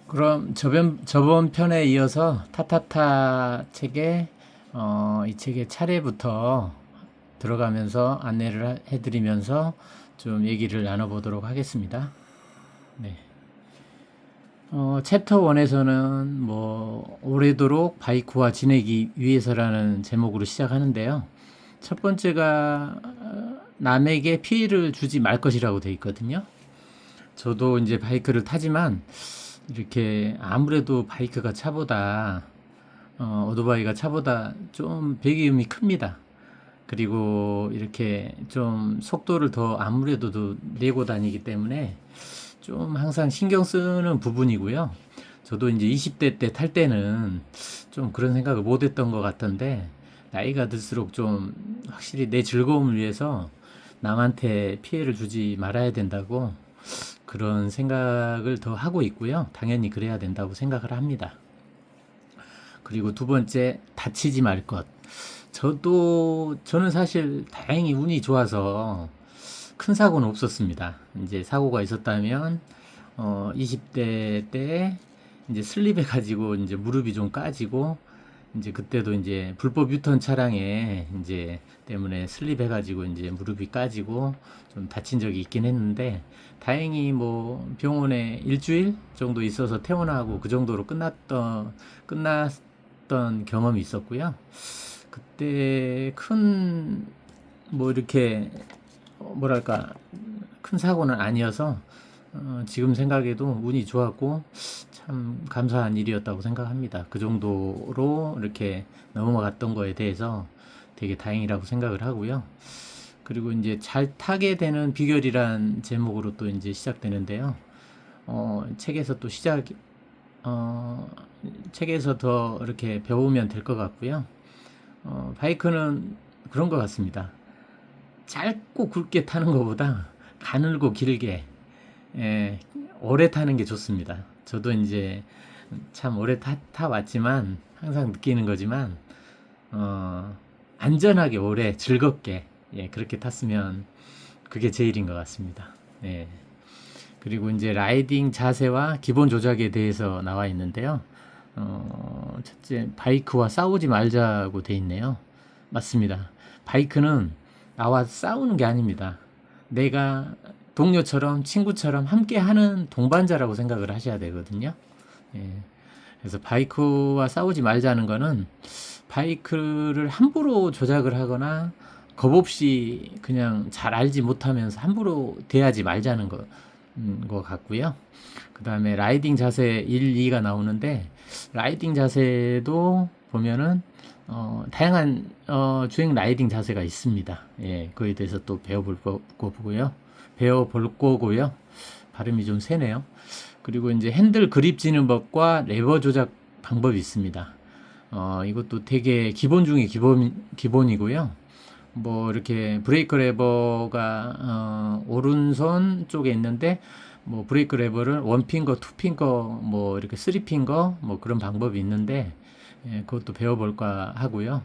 그럼 저번 편에 이어서 타타타 책의 이 책의 차례부터 들어가면서 안내를 해드리면서 좀 얘기를 나눠보도록 하겠습니다. 네. 챕터 1에서는 뭐 오래도록 바이크와 지내기 위해서라는 제목으로 시작하는데요. 첫 번째가 남에게 피해를 주지 말 것이라고 되어 있거든요. 저도 이제 바이크를 타지만 이렇게 아무래도 바이크가 차보다 오토바이가 차보다 좀 배기음이 큽니다. 그리고 이렇게 좀 속도를 더 아무래도 더 내고 다니기 때문에 좀 항상 신경 쓰는 부분이고요. 저도 이제 20대 때 탈 때는 좀 그런 생각을 못 했던 것 같은데 나이가 들수록 좀 확실히 내 즐거움을 위해서 남한테 피해를 주지 말아야 된다고 그런 생각을 더 하고 있고요. 당연히 그래야 된다고 생각을 합니다. 그리고 두 번째, 다치지 말 것. 저는 사실 다행히 운이 좋아서 큰 사고는 없었습니다. 이제 사고가 있었다면, 20대 때 이제 슬립해가지고 이제 무릎이 좀 까지고, 이제 그때도 이제 불법 유턴 차량에 이제 때문에 슬립해가지고 이제 무릎이 까지고 좀 다친 적이 있긴 했는데, 다행히 뭐 병원에 일주일 정도 있어서 퇴원하고 그 정도로 끝났던 경험이 있었고요. 그때 큰 뭐 이렇게 뭐랄까 큰 사고는 아니어서 지금 생각해도 운이 좋았고 참 감사한 일이었다고 생각합니다. 그 정도로 이렇게 넘어갔던 거에 대해서 되게 다행이라고 생각을 하고요. 그리고 이제 잘 타게 되는 비결이란 제목으로 또 이제 시작되는데요. 책에서 또 어, 책에서 더 이렇게 배우면 될 것 같고요. 바이크는 그런 것 같습니다. 짧고 굵게 타는 것보다 가늘고 길게 예, 오래 타는 게 좋습니다. 저도 이제 참 오래 타왔지만 항상 느끼는 거지만 어, 안전하게 오래 즐겁게 예, 그렇게 탔으면 그게 제일인 것 같습니다. 예. 그리고 이제 라이딩 자세와 기본 조작에 대해서 나와 있는데요. 첫째, 바이크와 싸우지 말자고 돼 있네요. 맞습니다. 바이크는 나와 싸우는 게 아닙니다. 내가 동료처럼 친구처럼 함께 하는 동반자라고 생각을 하셔야 되거든요. 예. 그래서 바이크와 싸우지 말자는 거는 바이크를 함부로 조작을 하거나 겁 없이 그냥 잘 알지 못하면서 함부로 대하지 말자는 거 같고요. 그 다음에 라이딩 자세 1, 2가 나오는데 라이딩 자세도 보면은 다양한 주행 라이딩 자세가 있습니다. 예, 그에 대해서 또 거고요. 배워볼 거고요. 발음이 좀 세네요. 그리고 이제 핸들 그립 지는 법과 레버 조작 방법이 있습니다. 이것도 되게 기본 중에 기본이고요. 뭐 이렇게 브레이크 레버가 오른손 쪽에 있는데 뭐 브레이크 레버를 원핑거, 투핑거, 뭐 이렇게 쓰리핑거 뭐 그런 방법이 있는데 예, 그것도 배워볼까 하고요.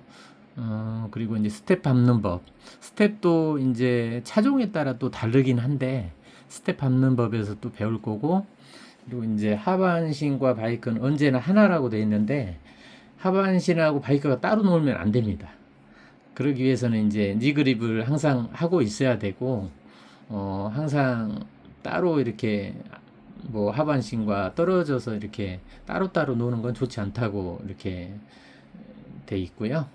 그리고 이제 스텝 밟는 법. 스텝도 이제 차종에 따라 또 다르긴 한데 스텝 밟는 법에서 또 배울 거고 그리고 이제 하반신과 바이크는 언제나 하나라고 돼 있는데 하반신하고 바이크가 따로 놀면 안 됩니다. 그러기 위해서는 이제 니그립을 항상 하고 있어야 되고, 항상 따로 이렇게 뭐 하반신과 떨어져서 이렇게 따로따로 노는 건 좋지 않다고 이렇게 돼 있고요.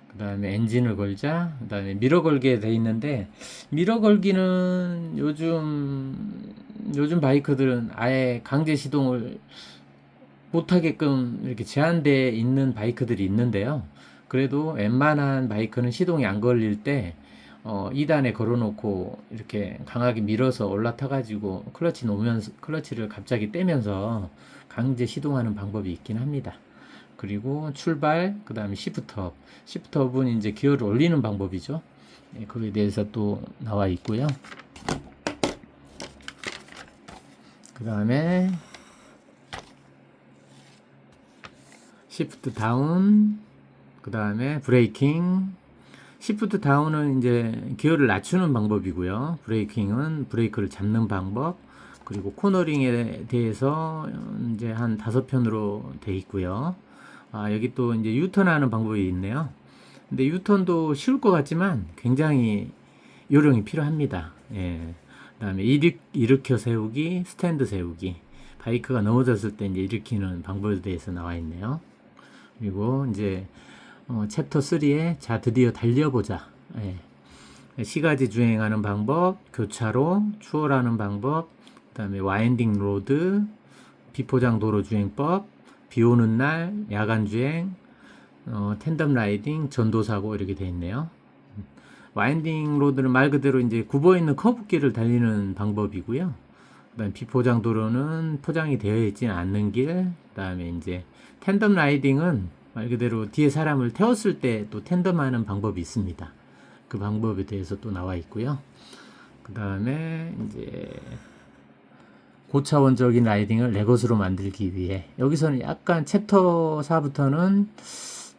그 다음에 엔진을 걸자, 그 다음에 미러 걸게 돼 있는데, 미러 걸기는 요즘 바이크들은 아예 강제 시동을 못하게끔 이렇게 제한되어 있는 바이크들이 있는데요. 그래도 웬만한 바이크는 시동이 안 걸릴 때 2단에 걸어놓고 이렇게 강하게 밀어서 올라타가지고 클러치를 갑자기 떼면서 강제 시동하는 방법이 있긴 합니다. 그리고 출발, 그 다음에 시프트업. 시프트업은 이제 기어를 올리는 방법이죠. 예, 거기에 대해서 또 나와 있고요. 그 다음에 시프트 다운, 그 다음에 브레이킹. 시프트 다운은 이제 기어를 낮추는 방법이고요. 브레이킹은 브레이크를 잡는 방법. 그리고 코너링에 대해서 이제 한 5편으로 돼 있고요. 여기 또 이제 유턴하는 방법이 있네요. 근데 유턴도 쉬울 것 같지만 굉장히 요령이 필요합니다. 예. 그다음에 일으켜 세우기, 스탠드 세우기, 바이크가 넘어졌을 때 이제 일으키는 방법에 대해서 나와 있네요. 그리고 이제 챕터 3에 자 드디어 달려보자. 예. 시가지 주행하는 방법, 교차로, 추월하는 방법, 그다음에 와인딩 로드, 비포장 도로 주행법, 비 오는 날, 야간 주행, 텐덤 라이딩, 전도 사고 이렇게 되어 있네요. 와인딩 로드는 말 그대로 이제 굽어 있는 커브길을 달리는 방법이고요. 그다음 비포장 도로는 포장이 되어 있지는 않는 길. 그다음에 이제 텐덤 라이딩은 말 그대로 뒤에 사람을 태웠을 때 또 텐덤하는 방법이 있습니다. 그 방법에 대해서 또 나와 있고요. 그다음에 이제 고차원적인 라이딩을 내 것으로 만들기 위해, 여기서는 약간 챕터 4부터는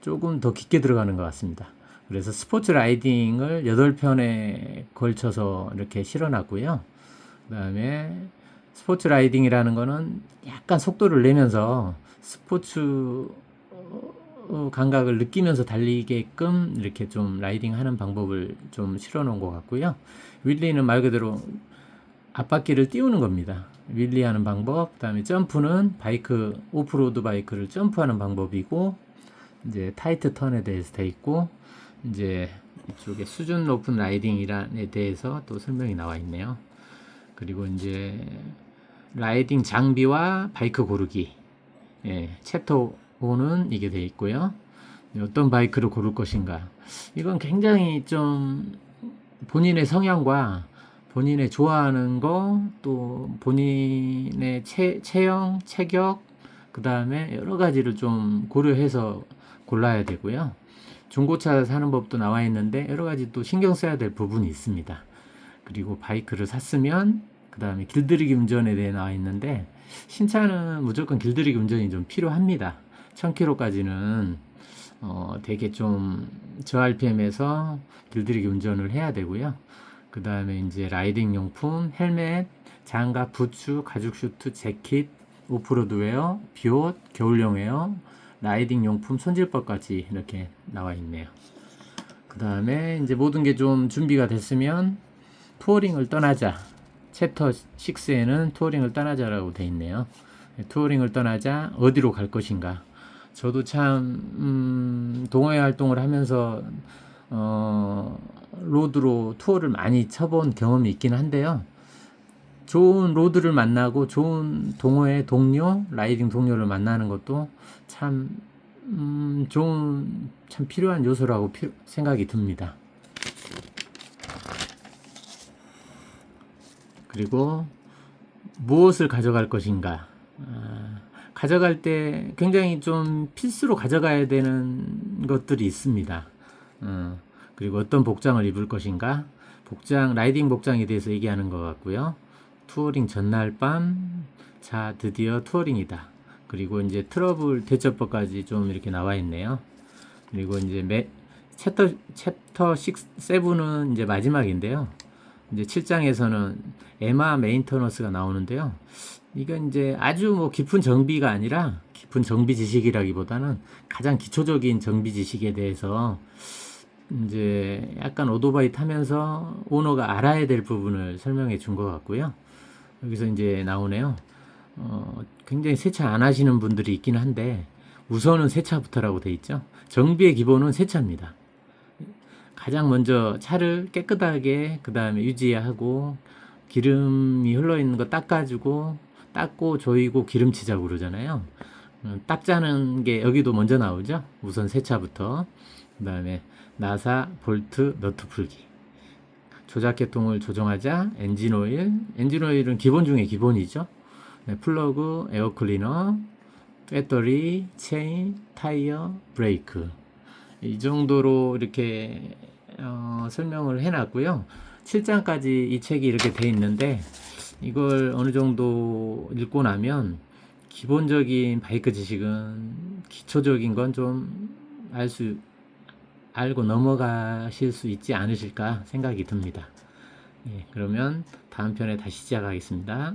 조금 더 깊게 들어가는 것 같습니다. 그래서 스포츠 라이딩을 8편에 걸쳐서 이렇게 실어놨고요. 그 다음에 스포츠 라이딩이라는 거는 약간 속도를 내면서 스포츠 감각을 느끼면서 달리게끔 이렇게 좀 라이딩 하는 방법을 좀 실어 놓은 것 같고요. 윌리는 말 그대로 앞바퀴를 띄우는 겁니다. 윌리 하는 방법, 그 다음에 점프는 바이크, 오프로드 바이크를 점프하는 방법이고, 이제 타이트 턴에 대해서 돼 있고, 이제 이쪽에 수준 높은 라이딩이란에 대해서 또 설명이 나와 있네요. 그리고 이제 라이딩 장비와 바이크 고르기, 챕터 5는 이게 돼 있고요. 어떤 바이크를 고를 것인가, 이건 굉장히 좀 본인의 성향과 본인의 좋아하는 거, 또 본인의 체형, 체격, 그 다음에 여러 가지를 좀 고려해서 골라야 되고요. 중고차 사는 법도 나와 있는데 여러 가지 또 신경 써야 될 부분이 있습니다. 그리고 바이크를 샀으면 그 다음에 길들이기 운전에 대해 나와 있는데, 신차는 무조건 길들이기 운전이 좀 필요합니다. 1000km까지는 되게 좀 저RPM에서 길들이기 운전을 해야 되고요. 그 다음에 이제 라이딩 용품, 헬멧, 장갑, 부츠, 가죽 슈트, 재킷, 오프로드 웨어, 비옷, 겨울용 웨어, 라이딩 용품, 손질법까지 이렇게 나와 있네요. 그 다음에 이제 모든 게 좀 준비가 됐으면 투어링을 떠나자. 챕터 6에는 투어링을 떠나자라고 돼 있네요. 투어링을 떠나자, 어디로 갈 것인가. 저도 참 동호회 활동을 하면서 로드로 투어를 많이 쳐본 경험이 있긴 한데요. 좋은 로드를 만나고 좋은 동호회 동료, 라이딩 동료를 만나는 것도 참 좋은, 참 필요한 요소라고 생각이 듭니다. 그리고 무엇을 가져갈 것인가. 가져갈 때 굉장히 좀 필수로 가져가야 되는 것들이 있습니다. 그리고 어떤 복장을 입을 것인가. 복장, 라이딩 복장에 대해서 얘기하는 것 같고요. 투어링 전날 밤, 자 드디어 투어링이다. 그리고 이제 트러블 대처법까지 좀 이렇게 나와 있네요. 그리고 이제 챕터 6, 7은 이제 마지막인데요. 이제 7장에서는 에마 메인터너스가 나오는데요. 이건 이제 아주 뭐 깊은 정비가 아니라, 깊은 정비 지식이라기보다는 가장 기초적인 정비 지식에 대해서 이제 약간 오토바이 타면서 오너가 알아야 될 부분을 설명해 준 것 같고요. 여기서 이제 나오네요. 굉장히 세차 안 하시는 분들이 있긴 한데, 우선은 세차부터라고 돼 있죠. 정비의 기본은 세차입니다. 가장 먼저 차를 깨끗하게 그 다음에 유지하고, 기름이 흘러있는 거 닦아주고, 닦고 조이고 기름치자고 그러잖아요. 닦자는 게 여기도 먼저 나오죠. 우선 세차부터. 그 다음에 나사, 볼트, 너트 풀기. 조작계통을 조정하자. 엔진오일은 기본 중에 기본이죠. 플러그, 에어클리너, 배터리, 체인, 타이어, 브레이크. 이 정도로 이렇게 설명을 해놨고요. 7장까지 이 책이 이렇게 돼 있는데, 이걸 어느 정도 읽고 나면 기본적인 바이크 지식은, 기초적인 건 좀 알고 넘어가실 수 있지 않으실까 생각이 듭니다. 그러면 다음 편에 다시 시작하겠습니다.